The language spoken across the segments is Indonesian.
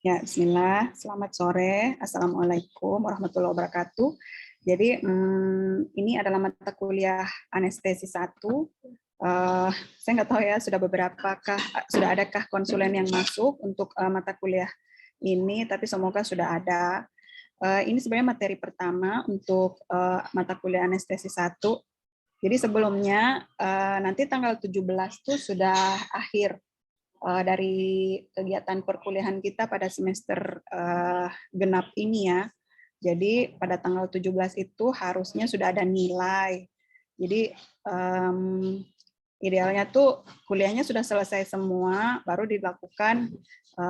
Ya, bismillah. Selamat sore. Assalamualaikum warahmatullahi wabarakatuh. Jadi, ini adalah mata kuliah anestesi 1. Saya nggak tahu ya, sudah adakah konsulen yang masuk untuk mata kuliah ini, tapi semoga sudah ada. Ini sebenarnya materi pertama untuk mata kuliah anestesi 1. Jadi sebelumnya, nanti tanggal 17 itu sudah akhir dari kegiatan perkuliahan kita pada semester genap ini ya. Jadi pada tanggal 17 itu harusnya sudah ada nilai. Jadi idealnya tuh kuliahnya sudah selesai semua, baru dilakukan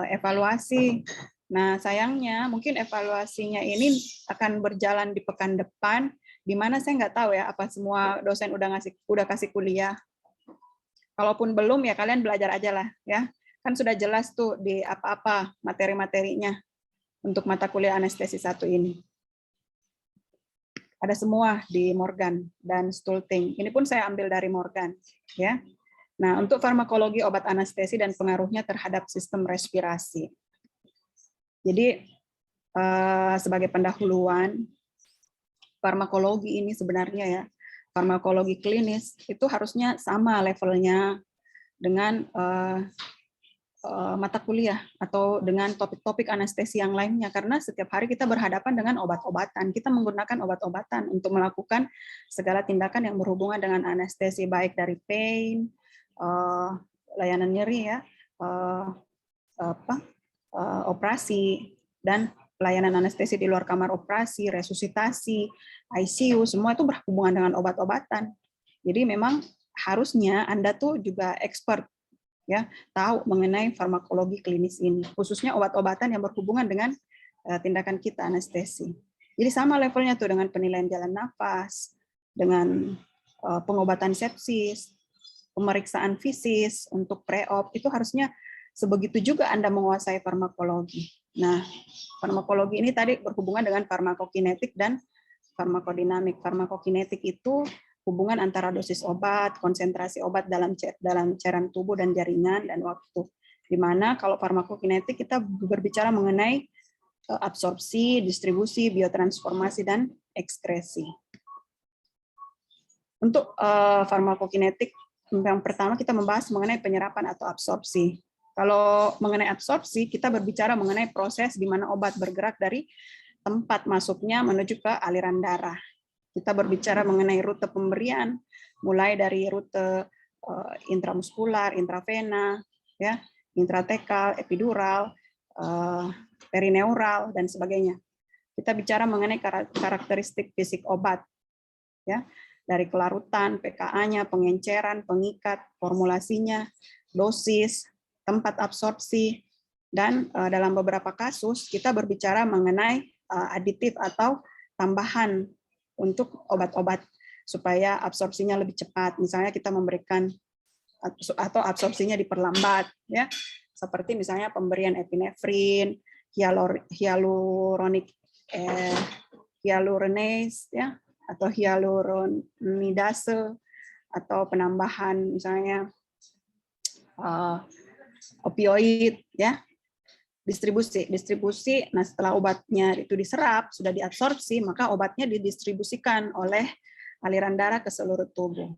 evaluasi. Nah sayangnya mungkin evaluasinya ini akan berjalan di pekan depan, di mana saya nggak tahu ya apa semua dosen udah kasih kuliah. Kalaupun belum ya kalian belajar aja lah ya. Kan sudah jelas tuh di apa-apa materi-materinya untuk mata kuliah anestesi 1 ini. Ada semua di Morgan dan Stulting. Ini pun saya ambil dari Morgan ya. Nah, untuk farmakologi obat anestesi dan pengaruhnya terhadap sistem respirasi. Jadi sebagai pendahuluan farmakologi ini sebenarnya ya, farmakologi klinis itu harusnya sama levelnya dengan mata kuliah atau dengan topik-topik anestesi yang lainnya, karena setiap hari kita berhadapan dengan obat-obatan. Kita menggunakan obat-obatan untuk melakukan segala tindakan yang berhubungan dengan anestesi, baik dari pain, layanan nyeri ya, operasi, dan pelayanan anestesi di luar kamar operasi, resusitasi, ICU, semua itu berhubungan dengan obat-obatan. Jadi memang harusnya Anda tuh juga expert ya, tahu mengenai farmakologi klinis ini, khususnya obat-obatan yang berhubungan dengan tindakan kita anestesi. Jadi sama levelnya tuh dengan penilaian jalan nafas, dengan pengobatan sepsis, pemeriksaan fisis untuk pre-op, itu harusnya sebegitu juga Anda menguasai farmakologi. Nah, farmakologi ini tadi berhubungan dengan farmakokinetik dan farmakodinamik. Farmakokinetik itu hubungan antara dosis obat, konsentrasi obat dalam cairan tubuh dan jaringan, dan waktu. Di mana kalau farmakokinetik kita berbicara mengenai absorpsi, distribusi, biotransformasi, dan ekskresi. Untuk farmakokinetik, yang pertama kita membahas mengenai penyerapan atau absorpsi. Kalau mengenai absorpsi, kita berbicara mengenai proses di mana obat bergerak dari tempat masuknya menuju ke aliran darah. Kita berbicara mengenai rute pemberian, mulai dari rute intramuskular, intravena, ya, intratekal, epidural, perineural, dan sebagainya. Kita bicara mengenai karakteristik fisik obat, ya, dari kelarutan, pKa-nya, pengenceran, pengikat, formulasinya, dosis, tempat absorpsi, dan dalam beberapa kasus kita berbicara mengenai aditif atau tambahan untuk obat-obat supaya absorpsinya lebih cepat. Misalnya kita memberikan atau absorpsinya diperlambat, ya, seperti misalnya pemberian epinefrin, hyaluronase, ya, atau hyaluronidase, atau penambahan misalnya opioid, ya. Distribusi. Nah setelah obatnya itu diserap, sudah diabsorpsi, maka obatnya didistribusikan oleh aliran darah ke seluruh tubuh.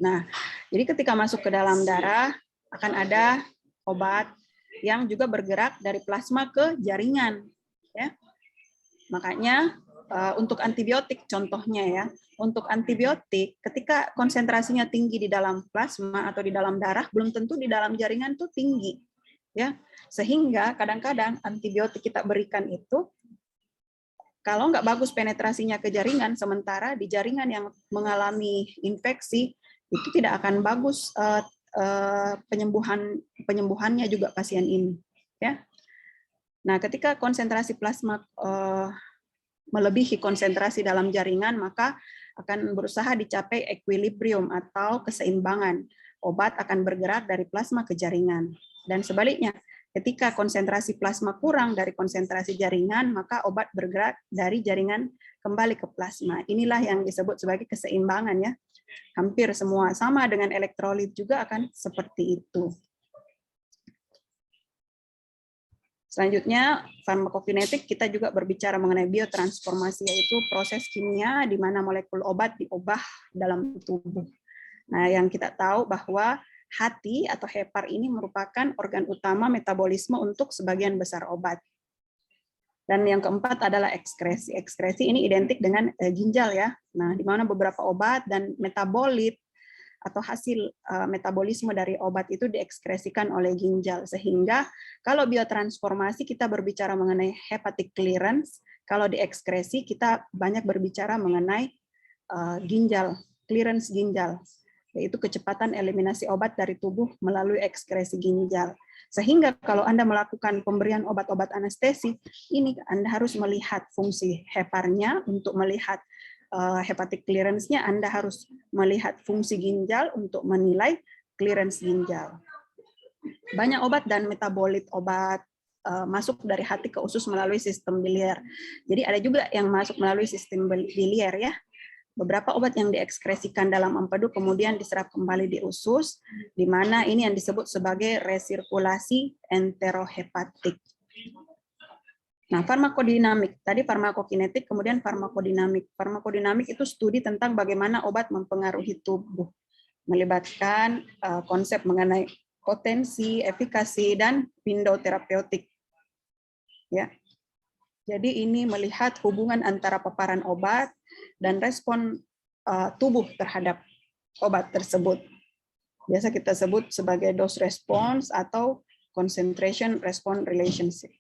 Nah, jadi ketika masuk ke dalam darah akan ada obat yang juga bergerak dari plasma ke jaringan, ya. Makanya untuk antibiotik contohnya ya, untuk antibiotik ketika konsentrasinya tinggi di dalam plasma atau di dalam darah, belum tentu di dalam jaringan tuh tinggi, ya. Sehingga kadang-kadang antibiotik kita berikan itu kalau nggak bagus penetrasinya ke jaringan, sementara di jaringan yang mengalami infeksi itu tidak akan bagus penyembuhannya juga pasien ini, ya. Nah, ketika konsentrasi plasma melebihi konsentrasi dalam jaringan, maka akan berusaha dicapai equilibrium atau keseimbangan. Obat akan bergerak dari plasma ke jaringan. Dan sebaliknya, ketika konsentrasi plasma kurang dari konsentrasi jaringan, maka obat bergerak dari jaringan kembali ke plasma. Inilah yang disebut sebagai keseimbangan, ya. Hampir semua sama dengan elektrolit juga akan seperti itu. Selanjutnya, farmakokinetik kita juga berbicara mengenai biotransformasi, yaitu proses kimia di mana molekul obat diubah dalam tubuh. Nah, yang kita tahu bahwa hati atau hepar ini merupakan organ utama metabolisme untuk sebagian besar obat. Dan yang keempat adalah ekskresi. Ekskresi ini identik dengan ginjal ya. Nah, di mana beberapa obat dan metabolit atau hasil metabolisme dari obat itu diekskresikan oleh ginjal. Sehingga kalau biotransformasi kita berbicara mengenai hepatic clearance, kalau diekskresi kita banyak berbicara mengenai ginjal, clearance ginjal, yaitu kecepatan eliminasi obat dari tubuh melalui ekskresi ginjal. Sehingga kalau Anda melakukan pemberian obat-obat anestesi, ini Anda harus melihat fungsi heparnya untuk melihat hepatic clearance-nya, Anda harus melihat fungsi ginjal untuk menilai clearance ginjal. Banyak obat dan metabolit obat masuk dari hati ke usus melalui sistem biliar. Jadi ada juga yang masuk melalui sistem biliar ya. Beberapa obat yang diekskresikan dalam empedu kemudian diserap kembali di usus, di mana ini yang disebut sebagai resirkulasi enterohepatik. Nah, farmakodinamik. Tadi farmakokinetik, kemudian farmakodinamik. Farmakodinamik itu studi tentang bagaimana obat mempengaruhi tubuh, melibatkan konsep mengenai potensi, efikasi, dan window terapeutik. Ya. Jadi ini melihat hubungan antara paparan obat dan respon tubuh terhadap obat tersebut. Biasa kita sebut sebagai dose response atau concentration response relationship.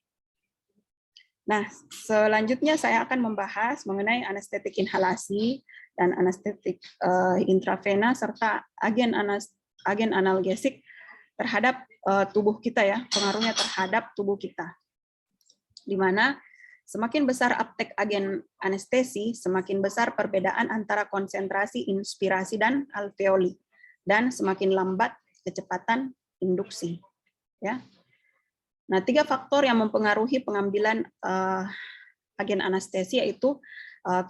Nah, selanjutnya saya akan membahas mengenai anestetik inhalasi dan anestetik intravena serta agen analgesik terhadap tubuh kita ya, pengaruhnya terhadap tubuh kita. Di mana semakin besar uptake agen anestesi, semakin besar perbedaan antara konsentrasi inspirasi dan alveoli, dan semakin lambat kecepatan induksi. Ya. Nah, 3 faktor yang mempengaruhi pengambilan agen anestesi yaitu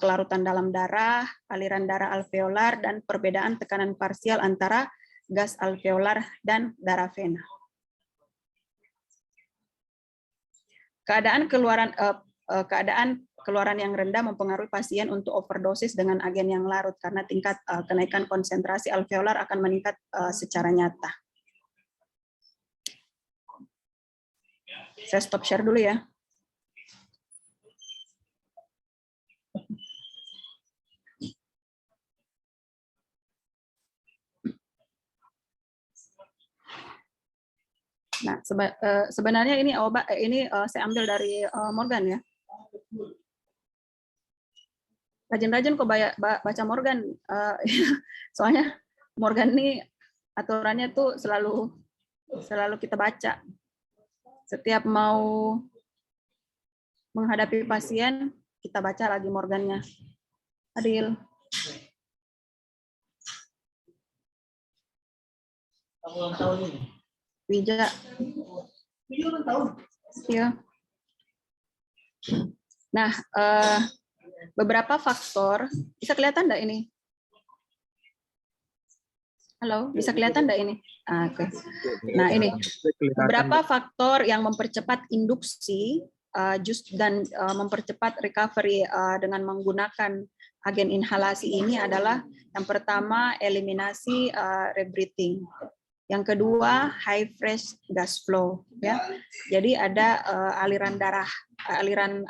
kelarutan dalam darah, aliran darah alveolar, dan perbedaan tekanan parsial antara gas alveolar dan darah vena. Keadaan keluaran yang rendah mempengaruhi pasien untuk overdosis dengan agen yang larut karena tingkat kenaikan konsentrasi alveolar akan meningkat secara nyata. Saya stop share dulu ya. Nah, sebenarnya ini obat ini saya ambil dari Morgan ya. Rajin-rajin kok baca Morgan, soalnya Morgan ini aturannya tuh selalu kita baca. Setiap mau menghadapi pasien, kita baca lagi Morgannya. Adil. Wija. Iya. Nah, beberapa faktor, bisa kelihatan enggak ini? Halo, bisa kelihatan enggak ini? Oke. Nah, ini beberapa faktor yang mempercepat induksi dan mempercepat recovery dengan menggunakan agen inhalasi ini adalah yang pertama eliminasi rebreathing. Yang kedua high fresh gas flow ya. Jadi ada aliran darah, aliran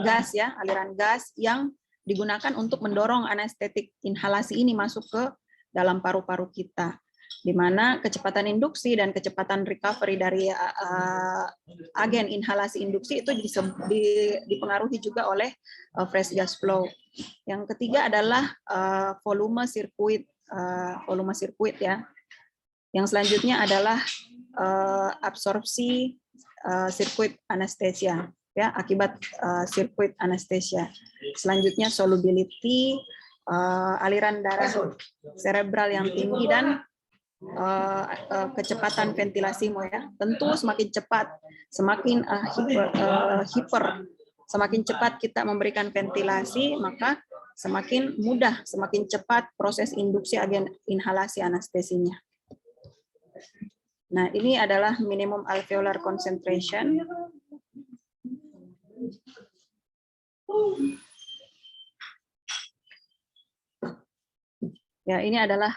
gas yang digunakan untuk mendorong anestetik inhalasi ini masuk ke dalam paru-paru kita, di mana kecepatan induksi dan kecepatan recovery dari agen inhalasi induksi itu dipengaruhi juga oleh fresh gas flow. Yang ketiga adalah volume sirkuit ya. Yang selanjutnya adalah absorpsi sirkuit anestesia ya, akibat sirkuit anestesia. Selanjutnya solubility, aliran darah cerebral yang tinggi, dan kecepatan ventilasimu ya. Tentu semakin cepat, semakin semakin cepat kita memberikan ventilasi, maka semakin mudah, semakin cepat proses induksi agen inhalasi anestesinya. Nah, ini adalah minimum alveolar concentration. Ya, ini adalah,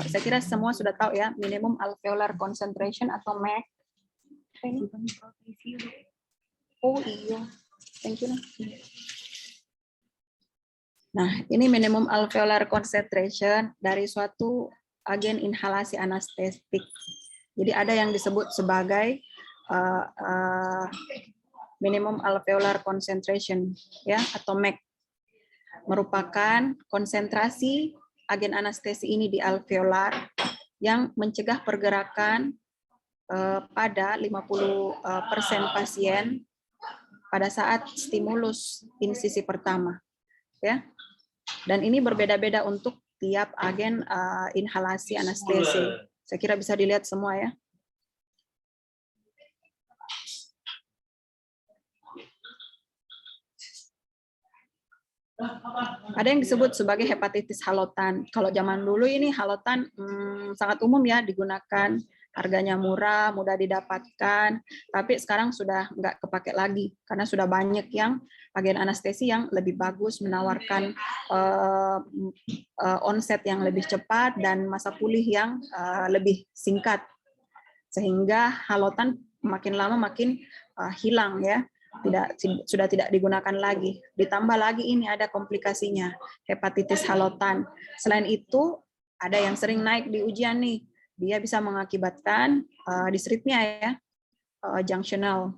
saya kira semua sudah tahu ya, minimum alveolar concentration atau MAC. Oh iya, thank you. Nah, ini minimum alveolar concentration dari suatu agen inhalasi anestetik. Jadi ada yang disebut sebagai minimum alveolar concentration, ya, atau MAC, merupakan konsentrasi agen anestesi ini di alveolar yang mencegah pergerakan pada 50% pasien pada saat stimulus insisi pertama, ya. Dan ini berbeda-beda untuk tiap agen inhalasi anestesi. Saya kira bisa dilihat semua ya. Ada yang disebut sebagai hepatitis halotan. Kalau zaman dulu ini halotan sangat umum ya digunakan, harganya murah, mudah didapatkan, tapi sekarang sudah nggak kepake lagi karena sudah banyak yang agen anestesi yang lebih bagus, menawarkan onset yang lebih cepat dan masa pulih yang lebih singkat, sehingga halotan makin lama makin hilang ya. Sudah tidak digunakan lagi. Ditambah lagi ini ada komplikasinya, hepatitis halotan. Selain itu, ada yang sering naik di ujian nih. Dia bisa mengakibatkan disritmia ya, junctional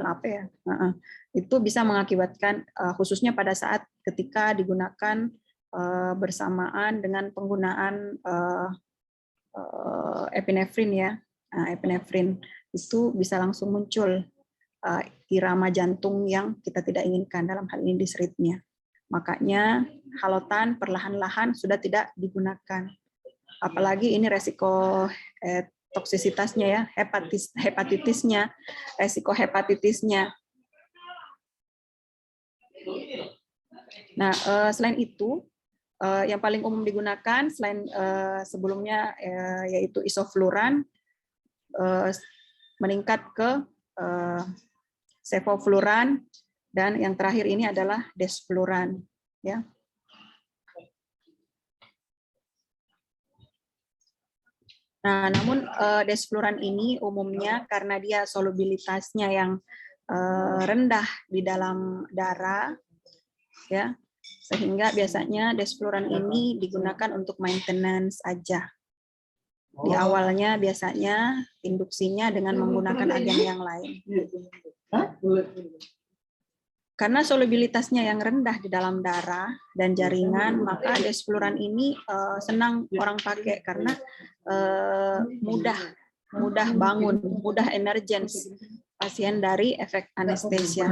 apa ya? Itu bisa mengakibatkan khususnya pada saat ketika digunakan bersamaan dengan penggunaan epinefrin ya. Epinefrin itu bisa langsung muncul irama jantung yang kita tidak inginkan, dalam hal ini disritmia. Makanya halotan perlahan-lahan sudah tidak digunakan. Apalagi ini resiko toksisitasnya ya, hepatitisnya, resiko hepatitisnya. Nah, selain itu, yang paling umum digunakan selain sebelumnya yaitu isofluran, meningkat ke sevofluran, dan yang terakhir ini adalah desfluran ya. Nah, namun desfluran ini umumnya karena dia solubilitasnya yang rendah di dalam darah ya, sehingga biasanya desfluran ini digunakan untuk maintenance aja. Di awalnya biasanya induksinya dengan menggunakan agen yang lain. Karena solubilitasnya yang rendah di dalam darah dan jaringan, maka desfluran ini senang orang pakai karena mudah bangun, mudah emergens pasien dari efek anestesia.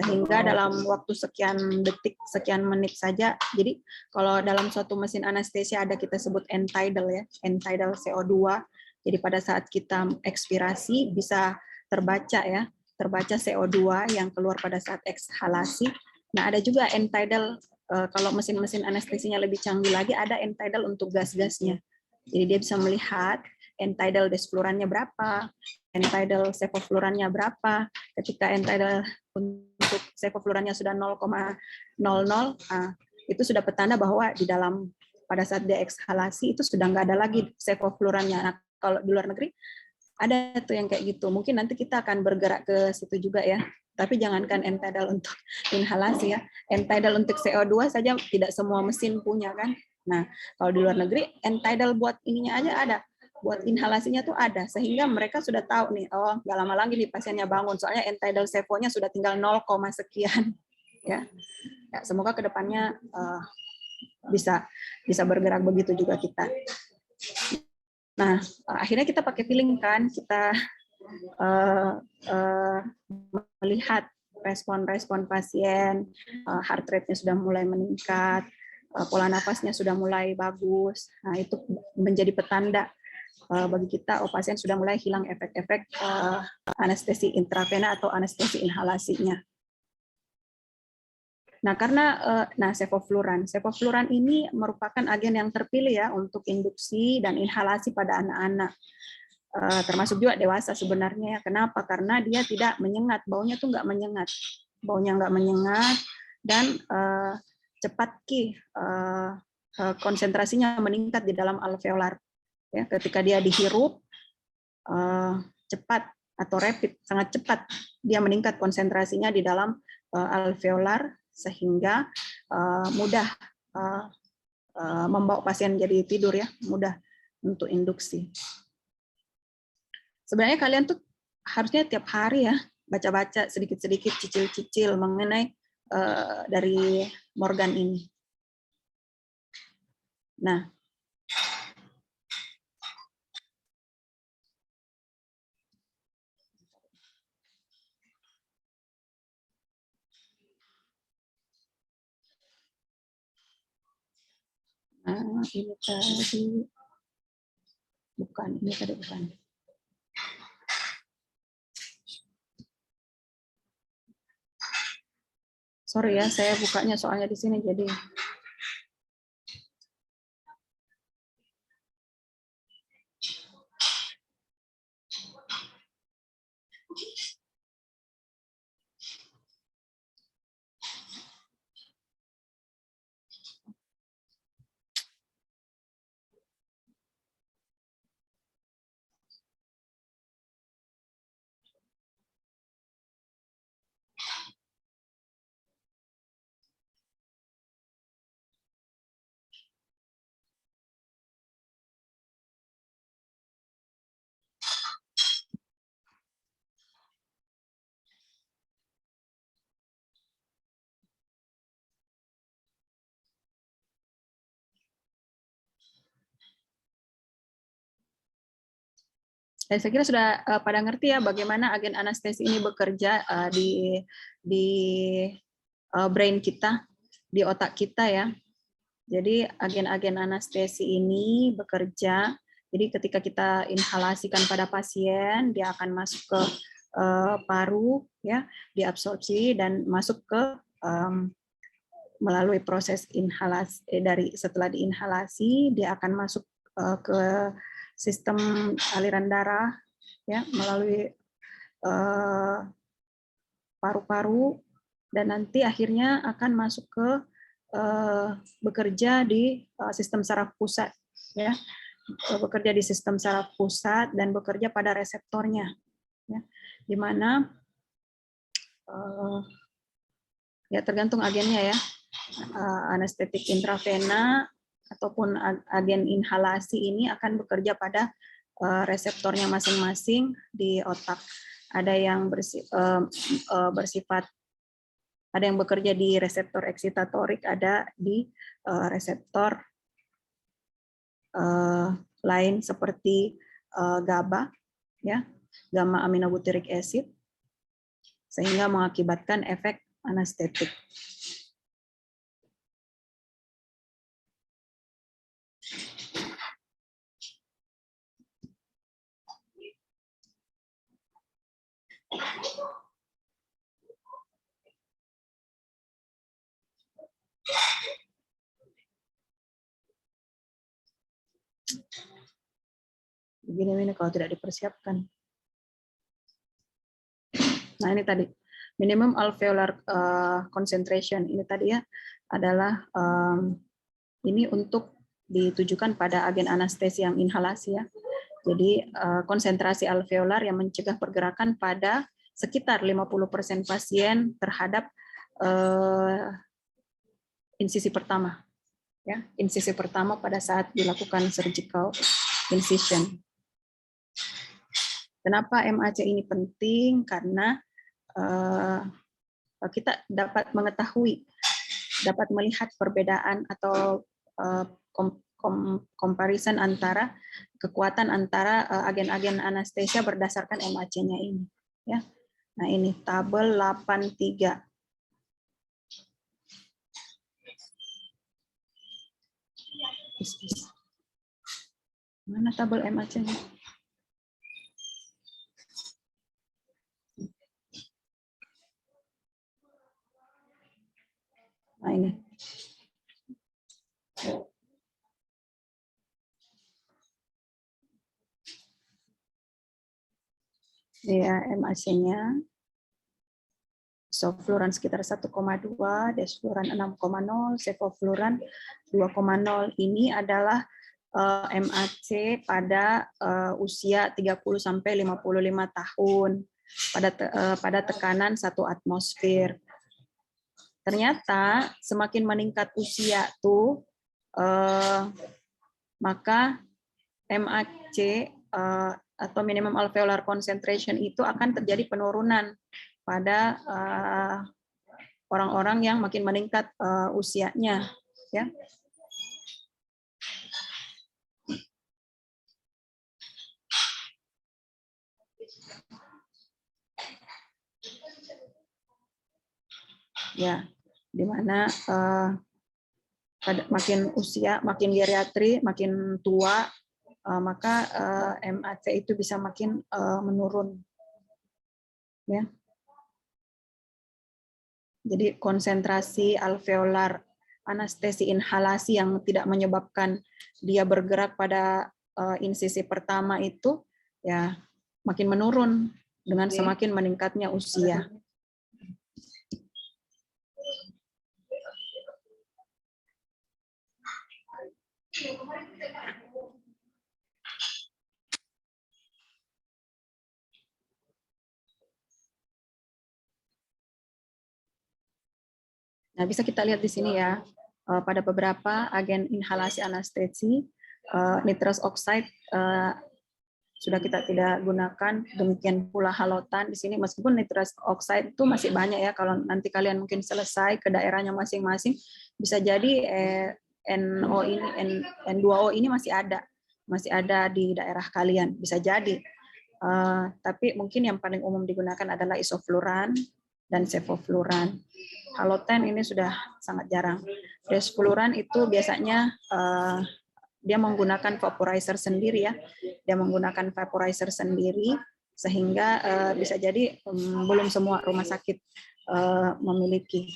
Sehingga dalam waktu sekian detik, sekian menit saja. Jadi kalau dalam suatu mesin anestesia ada kita sebut end tidal ya, end tidal CO2. Jadi pada saat kita ekspirasi bisa terbaca ya, terbaca CO2 yang keluar pada saat ekshalasi. Nah, ada juga end tidal, kalau mesin-mesin anestesinya lebih canggih lagi, ada end tidal untuk gas-gasnya. Jadi dia bisa melihat end tidal desflurannya berapa, end tidal sevoflurannya berapa. Ketika end tidal untuk sevoflurannya sudah 0,00, itu sudah petanda bahwa di dalam pada saat dia ekshalasi itu sudah nggak ada lagi sevoflurannya. Nah, kalau di luar negeri ada tuh yang kayak gitu. Mungkin nanti kita akan bergerak ke situ juga ya. Tapi jangankan end tidal untuk inhalasi ya. End tidal untuk CO2 saja tidak semua mesin punya kan. Nah, kalau di luar negeri end tidal buat ininya aja ada. Buat inhalasinya tuh ada, sehingga mereka sudah tahu nih, oh nggak lama lagi nih pasiennya bangun, soalnya end tidal sevonya sudah tinggal 0, sekian. Ya, semoga kedepannya bisa bergerak begitu juga kita. Nah, akhirnya kita pakai feeling kan, kita melihat respon-respon pasien, heart rate-nya sudah mulai meningkat, pola nafasnya sudah mulai bagus. Nah, itu menjadi petanda bagi kita, pasien sudah mulai hilang efek-efek anestesi intravena atau anestesi inhalasinya. Nah, karena sevofluran ini merupakan agen yang terpilih ya untuk induksi dan inhalasi pada anak-anak. termasuk juga dewasa sebenarnya ya. Kenapa? Karena dia tidak menyengat, baunya tuh nggak menyengat, dan cepat konsentrasinya meningkat di dalam alveolar. Ya, ketika dia dihirup cepat atau rapid, sangat cepat dia meningkat konsentrasinya di dalam alveolar sehingga mudah membawa pasien jadi tidur ya, mudah untuk induksi. Sebenarnya kalian tuh harusnya tiap hari ya baca-baca sedikit-sedikit, cicil-cicil mengenai dari Morgan ini. Nah, ini tadi bukan, ini tadi bukan. Sorry ya, saya bukanya soalnya di sini jadi. Saya kira sudah pada ngerti ya bagaimana agen anestesi ini bekerja di brain kita, di otak kita ya. Jadi agen-agen anestesi ini bekerja. Jadi ketika kita inhalasikan pada pasien, dia akan masuk ke paru, ya, diabsorpsi dan masuk ke melalui proses inhalasi. Setelah diinhalasi, dia akan masuk ke sistem aliran darah, ya, melalui paru-paru, dan nanti akhirnya akan masuk ke bekerja di sistem saraf pusat, ya, bekerja di sistem saraf pusat dan bekerja pada reseptornya, ya, di mana ya tergantung agennya ya, anestetik intravena ataupun agen inhalasi ini akan bekerja pada reseptornya masing-masing di otak. Ada yang bersifat, ada yang bekerja di reseptor eksitatorik, ada di reseptor lain seperti GABA, ya, gamma aminobutyric acid, sehingga mengakibatkan efek anestetik. Begini kalau tidak dipersiapkan. Nah, ini tadi minimum alveolar concentration ini tadi ya adalah ini untuk ditujukan pada agen anestesi yang inhalasi ya. Jadi konsentrasi alveolar yang mencegah pergerakan pada sekitar 50% pasien terhadap insisi pertama. Ya, insisi pertama pada saat dilakukan surgical incision. Kenapa MAC ini penting? Karena kita dapat mengetahui, dapat melihat perbedaan atau comparison antara kekuatan antara agen-agen anestesia berdasarkan MAC-nya ini. Ya, nah ini tabel 83. Mana tabel MAC-nya? Nah ini. Ya, MAC-nya. Isofluoran sekitar 1,2, desfluoran 6,0, sevofluoran 2,0. Ini adalah MAC pada usia 30 sampai 55 tahun pada tekanan 1 atmosfer. Ternyata semakin meningkat usia tuh maka MAC atau minimum alveolar concentration itu akan terjadi penurunan pada orang-orang yang makin meningkat usianya, ya. Ya, di mana makin usia, makin geriatri, makin tua, maka MAC itu bisa makin menurun, ya. Jadi konsentrasi alveolar anestesi inhalasi yang tidak menyebabkan dia bergerak pada insisi pertama itu ya makin menurun dengan semakin meningkatnya usia. Nah, bisa kita lihat di sini ya, pada beberapa agen inhalasi anestesi, nitrous oxide sudah kita tidak gunakan, demikian pula halotan di sini, meskipun nitrous oxide itu masih banyak ya, kalau nanti kalian mungkin selesai ke daerahnya masing-masing, bisa jadi NO ini, N2O ini masih ada di daerah kalian, bisa jadi. Tapi mungkin yang paling umum digunakan adalah isofluoran dan sevofluoran. Haloten ini sudah sangat jarang. Desfluoran itu biasanya dia menggunakan vaporizer sendiri ya. Dia menggunakan vaporizer sendiri sehingga bisa jadi belum semua rumah sakit memiliki.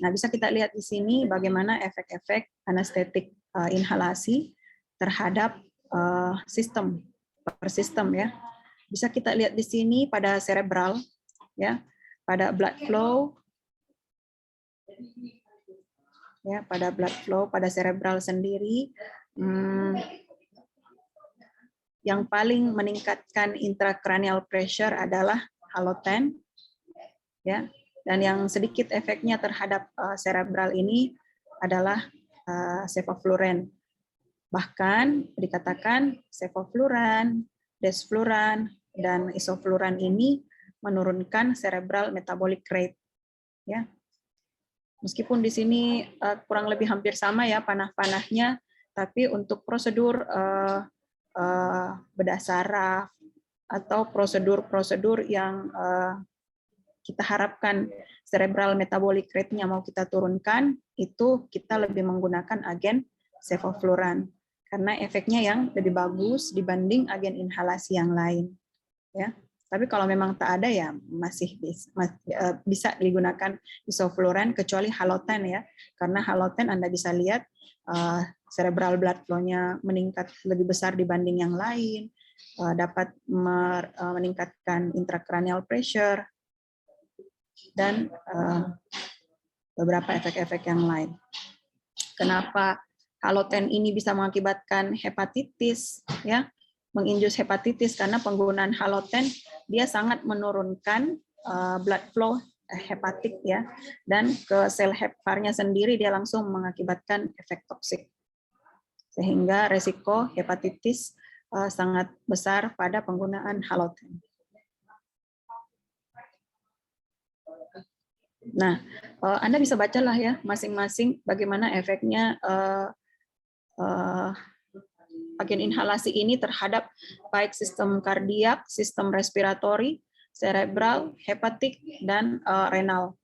Nah, bisa kita lihat di sini bagaimana efek-efek anestetik inhalasi terhadap sistem per sistem ya. Bisa kita lihat di sini pada cerebral ya, pada blood flow ya, pada blood flow pada cerebral sendiri yang paling meningkatkan intracranial pressure adalah haloten ya, dan yang sedikit efeknya terhadap cerebral ini adalah sevofluoran. Bahkan dikatakan sevofluoran, desfluoran dan isofluoran ini menurunkan cerebral metabolic rate ya. Meskipun di sini kurang lebih hampir sama ya panah-panahnya, tapi untuk prosedur bedah saraf atau prosedur-prosedur yang kita harapkan cerebral metabolic rate-nya mau kita turunkan, itu kita lebih menggunakan agen sevofluoran karena efeknya yang lebih bagus dibanding agen inhalasi yang lain ya. Tapi kalau memang tak ada ya masih bisa digunakan isofluoran kecuali haloten ya, karena haloten Anda bisa lihat cerebral blood flow-nya meningkat lebih besar dibanding yang lain, dapat meningkatkan intracranial pressure dan beberapa efek-efek yang lain. Kenapa haloten ini bisa mengakibatkan hepatitis ya, menginjus hepatitis karena penggunaan haloten dia sangat menurunkan blood flow hepatik ya, dan ke sel heparnya sendiri dia langsung mengakibatkan efek toksik sehingga resiko hepatitis sangat besar pada penggunaan haloten. Nah, Anda bisa bacalah ya masing-masing bagaimana efeknya agen inhalasi ini terhadap baik sistem kardiak, sistem respiratori, cerebral, hepatik, dan renal.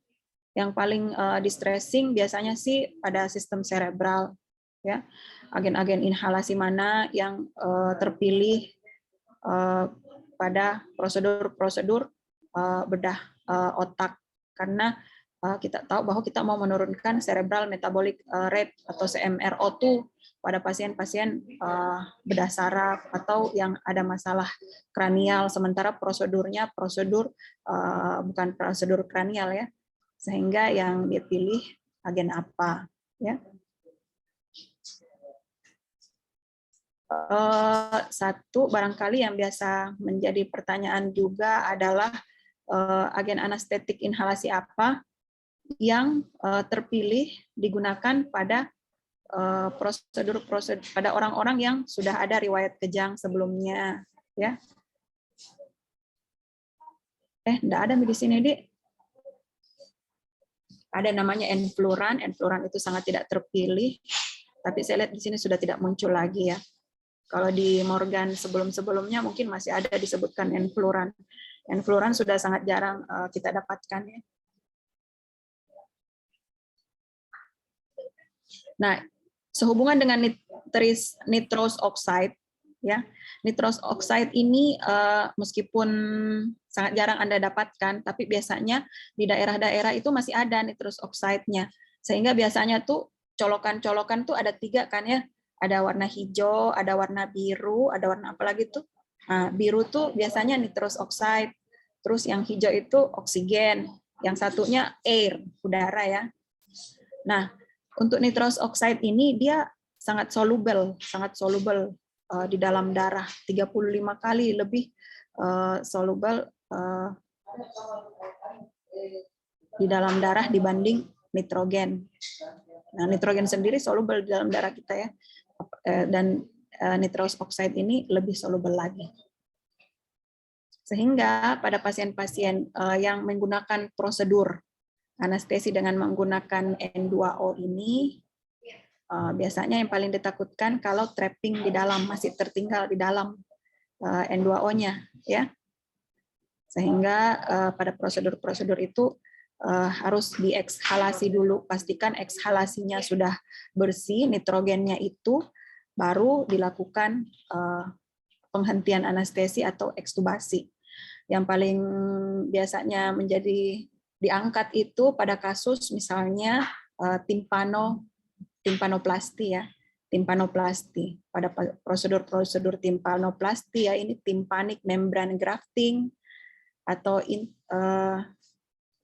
Yang paling distressing biasanya sih pada sistem cerebral. Ya, agen-agen inhalasi mana yang terpilih pada prosedur-prosedur bedah otak, karena kita tahu bahwa kita mau menurunkan cerebral metabolic rate atau CMRO2 pada pasien-pasien bedah saraf atau yang ada masalah kranial, sementara prosedurnya bukan prosedur kranial ya, sehingga yang dipilih agen apa ya. Satu barangkali yang biasa menjadi pertanyaan juga adalah agen anestetik inhalasi apa yang terpilih digunakan pada prosedur pada orang-orang yang sudah ada riwayat kejang sebelumnya ya. Enggak ada di sini, Dik. Ada namanya enfluran itu sangat tidak terpilih, tapi saya lihat di sini sudah tidak muncul lagi ya. Kalau di Morgan sebelum-sebelumnya mungkin masih ada disebutkan enfluran. Enfluran sudah sangat jarang kita dapatkan ya. Nah, sehubungan dengan nitrous oxide, ya, nitrous oxide ini meskipun sangat jarang Anda dapatkan, tapi biasanya di daerah-daerah itu masih ada nitrous oxide-nya, sehingga biasanya tuh colokan-colokan tuh ada 3 kan ya, ada warna hijau, ada warna biru, ada warna apa lagi tuh? Nah, biru tuh biasanya nitrous oxide, terus yang hijau itu oksigen, yang satunya air, udara ya. Nah, untuk nitrous oxide ini dia sangat soluble di dalam darah, 35 kali lebih soluble di dalam darah dibanding nitrogen. Nah, nitrogen sendiri soluble di dalam darah kita ya, dan nitrous oxide ini lebih soluble lagi. Sehingga pada pasien-pasien yang menggunakan prosedur anestesi dengan menggunakan N2O ini, biasanya yang paling ditakutkan kalau trapping di dalam, masih tertinggal di dalam N2O-nya, ya. Sehingga pada prosedur-prosedur itu harus diekhalasi dulu, pastikan ekshalasinya sudah bersih, nitrogennya itu, baru dilakukan penghentian anestesi atau ekstubasi. Yang paling biasanya menjadi diangkat itu pada kasus misalnya timpanoplasti ya, timpanoplasti. Pada prosedur timpanoplasti ya, ini tympanic membrane grafting atau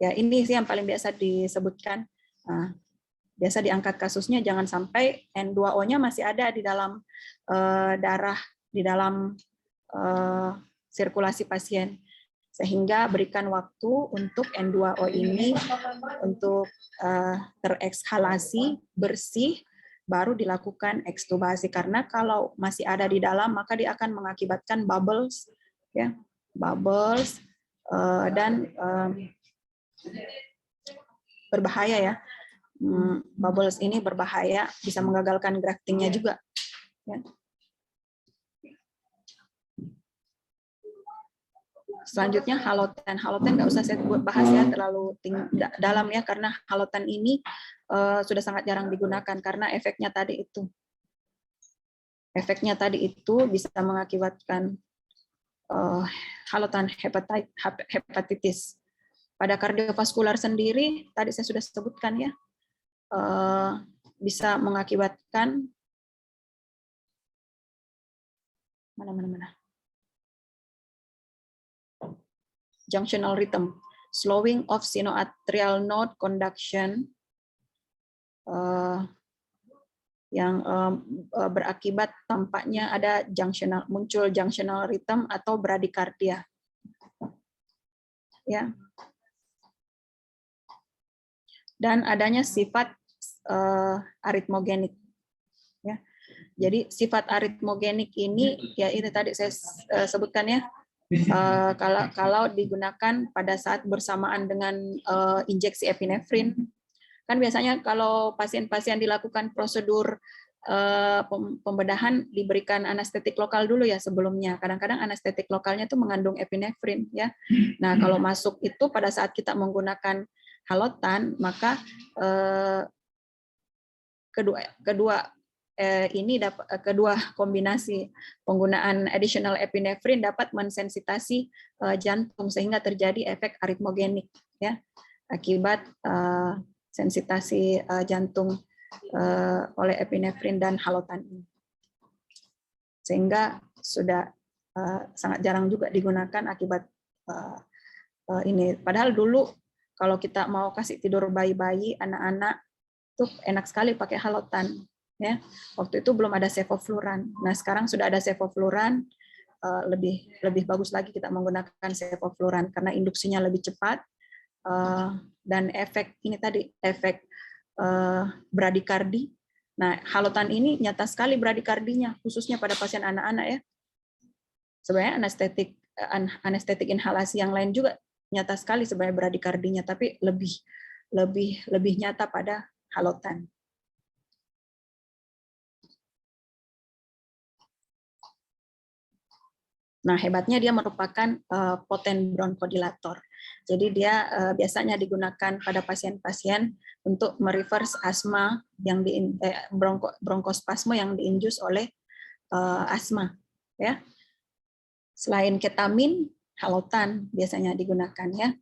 ya ini sih yang paling biasa disebutkan. Biasa diangkat kasusnya jangan sampai N2O-nya masih ada di dalam darah, di dalam sirkulasi pasien, sehingga berikan waktu untuk N2O ini untuk terekshalasi bersih, baru dilakukan ekstubasi. Karena kalau masih ada di dalam, maka dia akan mengakibatkan bubbles, ya, bubbles dan berbahaya ya. Bubbles ini berbahaya, bisa menggagalkan graftingnya juga. Ya. Selanjutnya haloten. Haloten nggak usah saya bahas ya, terlalu dalam ya, karena haloten ini sudah sangat jarang digunakan karena efeknya tadi itu. Efeknya tadi itu bisa mengakibatkan haloten hepatitis. Pada kardiovaskular sendiri, tadi saya sudah sebutkan ya, bisa mengakibatkan junctional rhythm, slowing of sinoatrial node conduction, yang berakibat tampaknya ada muncul junctional rhythm atau bradikardia. Ya. Dan adanya sifat aritmogenik. Ya. Jadi sifat aritmogenik ini ya ini tadi saya sebutkan ya. Kalau digunakan pada saat bersamaan dengan injeksi epinefrin, kan biasanya kalau pasien-pasien dilakukan prosedur pembedahan diberikan anestetik lokal dulu ya sebelumnya. Kadang-kadang anestetik lokalnya itu mengandung epinefrin ya. Nah kalau masuk itu pada saat kita menggunakan halotan, maka kedua kombinasi penggunaan additional epinefrin dapat mensensitasi jantung sehingga terjadi efek aritmogenik ya. akibat sensitasi jantung oleh epinefrin dan halotan ini. Sehingga sudah sangat jarang juga digunakan akibat ini. Padahal dulu kalau kita mau kasih tidur bayi-bayi, anak-anak, itu enak sekali pakai halotan. Ya, waktu itu belum ada sevofluran. Nah, sekarang sudah ada sevofluran, lebih bagus lagi kita menggunakan sevofluran karena induksinya lebih cepat dan efek ini tadi efek bradikardi. Nah, halotan ini nyata sekali bradikardinya, khususnya pada pasien anak-anak ya. Sebenarnya anestetik inhalasi yang lain juga nyata sekali sebenarnya bradikardinya, tapi lebih nyata pada halotan. Nah, hebatnya dia merupakan poten bronchodilator. Jadi dia biasanya digunakan pada pasien-pasien untuk mereverse asma yang bronkospasme yang diinjus oleh asma, ya. Selain ketamin, halotan biasanya digunakan, ya.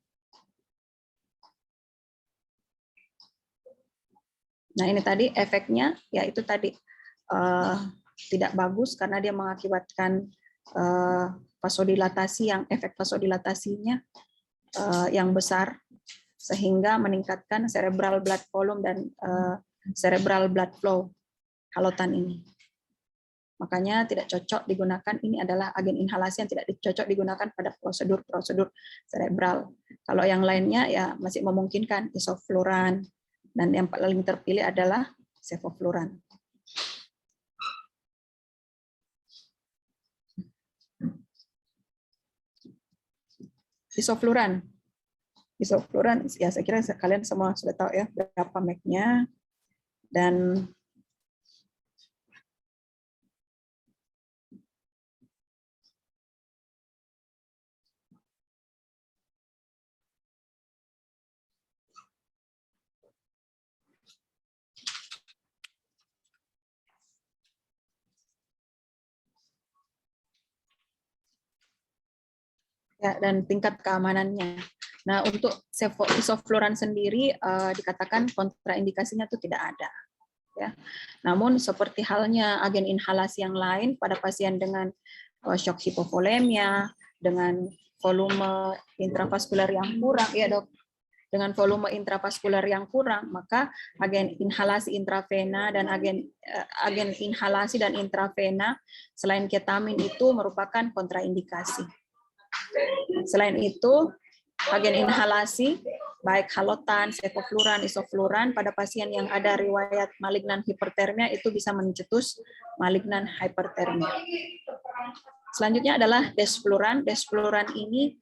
Nah, ini tadi efeknya, yaitu tadi tidak bagus karena dia mengakibatkan vasodilatasi efek vasodilatasinya yang besar sehingga meningkatkan cerebral blood volume dan cerebral blood flow halotan ini. Makanya tidak cocok digunakan, ini adalah agen inhalasi yang tidak cocok digunakan pada prosedur-prosedur cerebral. Kalau yang lainnya ya masih memungkinkan isofluran dan yang paling terpilih adalah sevofluran. Isofluran ya saya kira kalian semua sudah tahu ya berapa MEC-nya dan ya, dan tingkat keamanannya. Nah, untuk isofluran sendiri dikatakan kontraindikasinya itu tidak ada. Ya. Namun seperti halnya agen inhalasi yang lain pada pasien dengan shock hipovolemia, dengan volume intravaskular yang kurang, ya dok, dengan volume intravaskular yang kurang, maka agen inhalasi intravena dan agen inhalasi dan intravena selain ketamin itu merupakan kontraindikasi. Selain itu, agen inhalasi baik halotan, sevofluran, isofluran pada pasien yang ada riwayat malignan hipertermia itu bisa mencetus malignan hypertermia. Selanjutnya adalah desfluran. Desfluran ini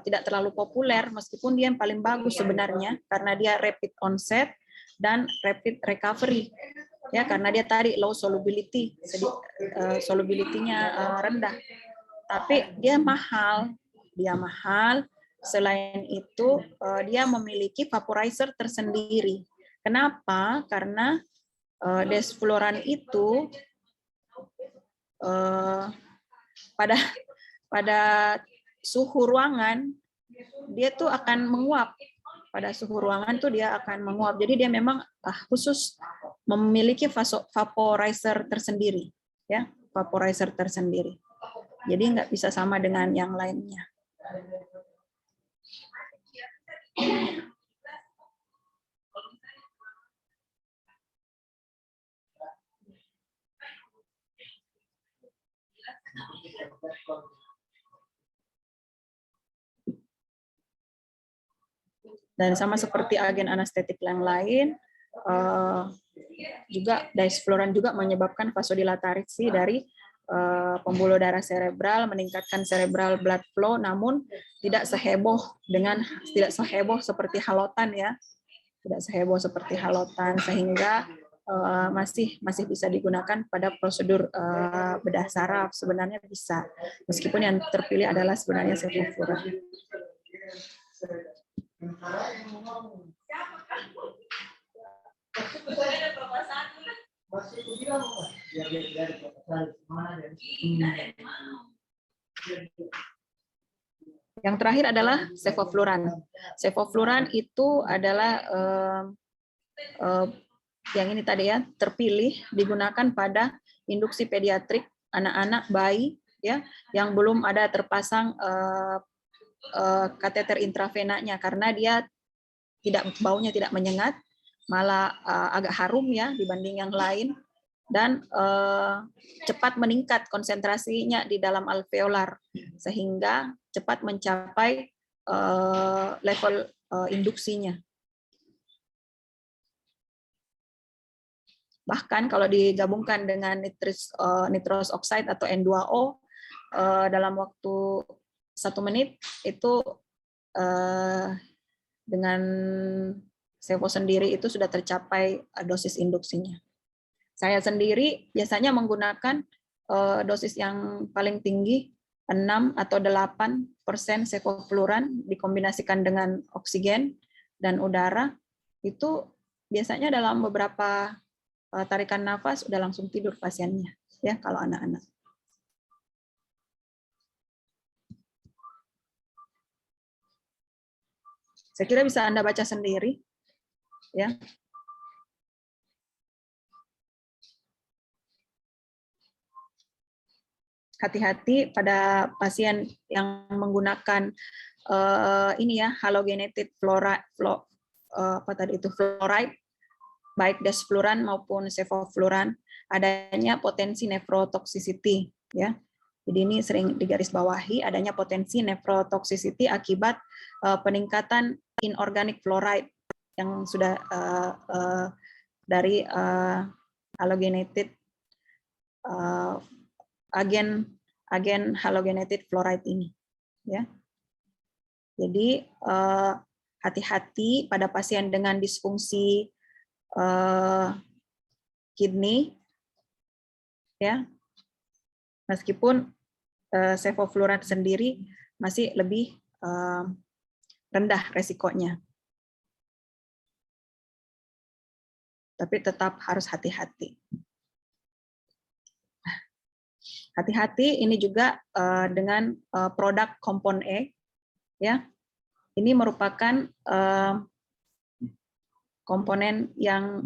tidak terlalu populer meskipun dia yang paling bagus sebenarnya karena dia rapid onset dan rapid recovery. Ya, karena dia tadi low solubility, solubility-nya rendah. Tapi dia mahal. Selain itu, dia memiliki vaporizer tersendiri. Kenapa? Karena desfluran itu pada suhu ruangan dia tuh akan menguap. Pada suhu ruangan tuh dia akan menguap. Jadi dia memang khusus memiliki vaporizer tersendiri, ya, vaporizer tersendiri. Jadi nggak bisa sama dengan yang lainnya. Dan sama seperti agen anestetik yang lain, juga desfluran juga menyebabkan vasodilatasi dari pembuluh darah serebral, meningkatkan cerebral blood flow, namun tidak seheboh seperti halotan ya, tidak seheboh seperti halotan sehingga masih bisa digunakan pada prosedur bedah saraf, sebenarnya bisa, meskipun yang terpilih adalah sebenarnya sevofluran. Yang terakhir adalah sevofluran. Sevofluran itu adalah yang ini tadi ya, terpilih digunakan pada induksi pediatrik anak-anak bayi ya yang belum ada terpasang kateter intravenanya karena dia baunya tidak menyengat, malah agak harum ya dibanding yang lain, dan cepat meningkat konsentrasinya di dalam alveolar sehingga cepat mencapai level induksinya. Bahkan kalau digabungkan dengan nitrous oxide atau N2O dalam waktu 1 menit itu dengan sevo sendiri itu sudah tercapai dosis induksinya. Saya sendiri biasanya menggunakan dosis yang paling tinggi 6 atau 8% sevofluran dikombinasikan dengan oksigen dan udara, itu biasanya dalam beberapa tarikan nafas udah langsung tidur pasiennya ya kalau anak-anak. Saya kira bisa Anda baca sendiri ya. Hati-hati pada pasien yang menggunakan ini ya halogenated fluoride, fluoride, baik desfluran maupun sevofluran, adanya potensi nephrotoxicity ya. Jadi ini sering digarisbawahi adanya potensi nephrotoxicity akibat peningkatan inorganic fluoride yang sudah dari halogenated agen halogenated fluoride ini ya. Jadi hati-hati pada pasien dengan disfungsi kidney ya, meskipun sevofluran sendiri masih lebih rendah resikonya, tapi tetap harus hati-hati. Hati-hati ini juga dengan produk kompon E ya, ini merupakan komponen yang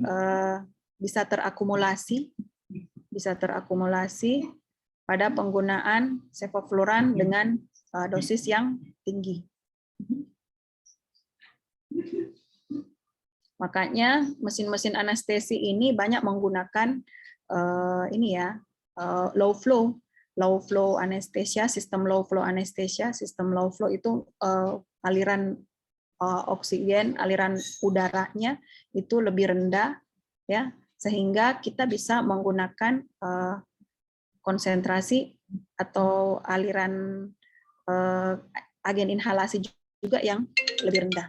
bisa terakumulasi pada penggunaan sevofluran dengan dosis yang tinggi. Makanya mesin-mesin anestesi ini banyak menggunakan ini ya low flow anestesia, sistem low flow anestesia. Sistem low flow itu aliran oksigen, aliran udaranya itu lebih rendah ya, sehingga kita bisa menggunakan konsentrasi atau aliran agen inhalasi juga yang lebih rendah.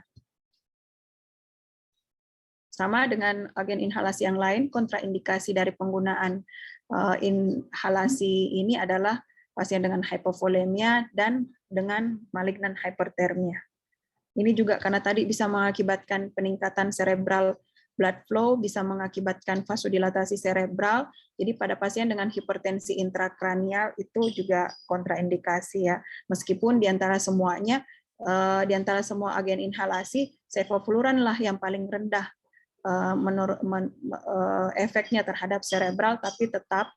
Sama dengan agen inhalasi yang lain, kontraindikasi dari penggunaan inhalasi ini adalah pasien dengan hypovolemia dan dengan malignan hypertermia. Ini juga karena tadi bisa mengakibatkan peningkatan cerebral blood flow, bisa mengakibatkan vasodilatasi cerebral. Jadi pada pasien dengan hipertensi intrakranial itu juga kontraindikasi ya. Meskipun di antara semuanya, di antara semua agen inhalasi, sevofluran lah yang paling rendah efeknya terhadap cerebral, tapi tetap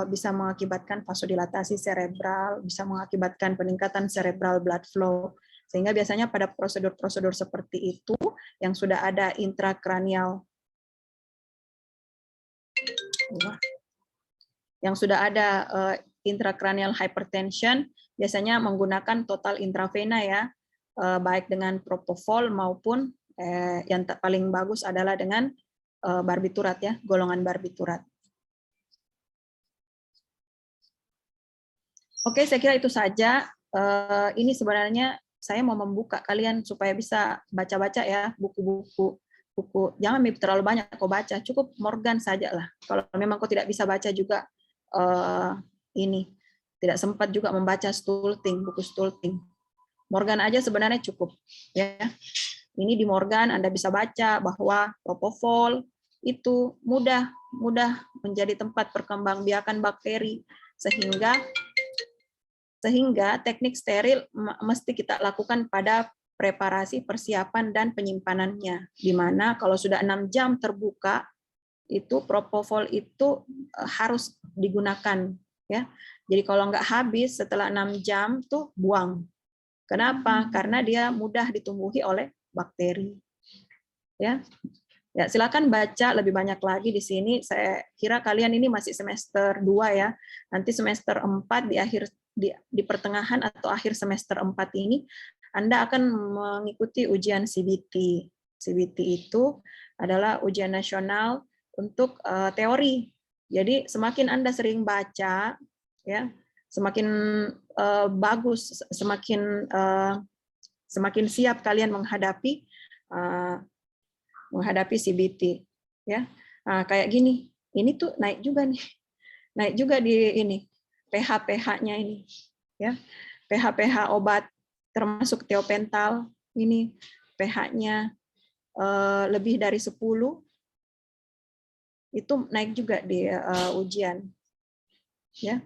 bisa mengakibatkan vasodilatasi cerebral, bisa mengakibatkan peningkatan cerebral blood flow. Sehingga biasanya pada prosedur-prosedur seperti itu yang sudah ada intrakranial, intrakranial hypertension, biasanya menggunakan total intravena ya, baik dengan propofol maupun yang paling bagus adalah dengan barbiturat ya, golongan barbiturat. Oke, saya kira itu saja. Ini sebenarnya saya mau membuka kalian supaya bisa baca-baca ya buku-buku. Jangan terlalu banyak kau baca, cukup Morgan saja lah. Kalau memang kau tidak bisa baca juga ini, tidak sempat juga membaca Stulting, buku Stulting. Morgan aja sebenarnya cukup ya. Ini di Morgan Anda bisa baca bahwa propofol itu mudah menjadi tempat perkembangbiakan bakteri, sehingga Sehingga teknik steril mesti kita lakukan pada preparasi, persiapan, dan penyimpanannya. Di mana kalau sudah 6 jam terbuka, itu propofol itu harus digunakan. Ya. Jadi kalau nggak habis setelah 6 jam, tuh buang. Kenapa? Karena dia mudah ditumbuhi oleh bakteri. Ya. Ya, silakan baca lebih banyak lagi di sini. Saya kira kalian ini masih semester 2 ya. Nanti semester 4 di pertengahan atau akhir semester 4 ini Anda akan mengikuti ujian CBT. CBT itu adalah ujian nasional untuk teori. Jadi semakin Anda sering baca ya, semakin bagus, semakin siap kalian menghadapi CBT ya. Nah, kayak gini. Ini tuh naik juga nih. Naik juga di ini pH-nya ini ya. pH obat termasuk tiopental ini pH-nya lebih dari 10 itu naik juga di ujian ya.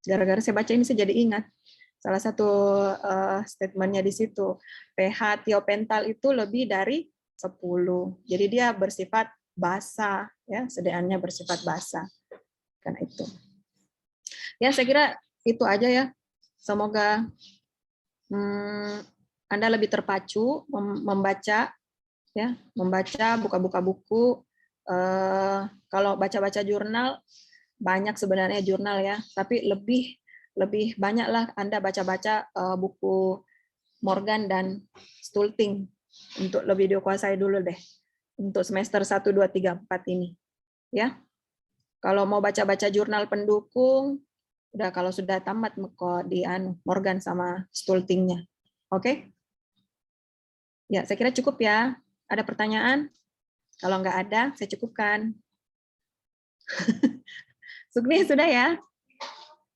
Gara-gara saya baca ini saya jadi ingat salah satu statementnya di situ. pH tiopental itu lebih dari 10. Jadi dia bersifat basa ya, sedaannya bersifat basa. Karena itu. Ya, saya kira itu aja ya. Semoga Anda lebih terpacu membaca ya, buka-buka buku. Kalau baca-baca jurnal banyak sebenarnya jurnal ya, tapi lebih banyaklah Anda baca-baca buku Morgan dan Stulting untuk lebih dikuasai dulu deh untuk semester 1 2 3 4 ini. Ya. Kalau mau baca-baca jurnal pendukung udah kalau sudah tamat kok di Morgan sama Stultingnya. Oke? Ya, saya kira cukup ya. Ada pertanyaan? Kalau nggak ada, saya cukupkan. Sugni sudah ya?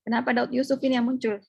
Kenapa Daud Yusuf ini yang muncul?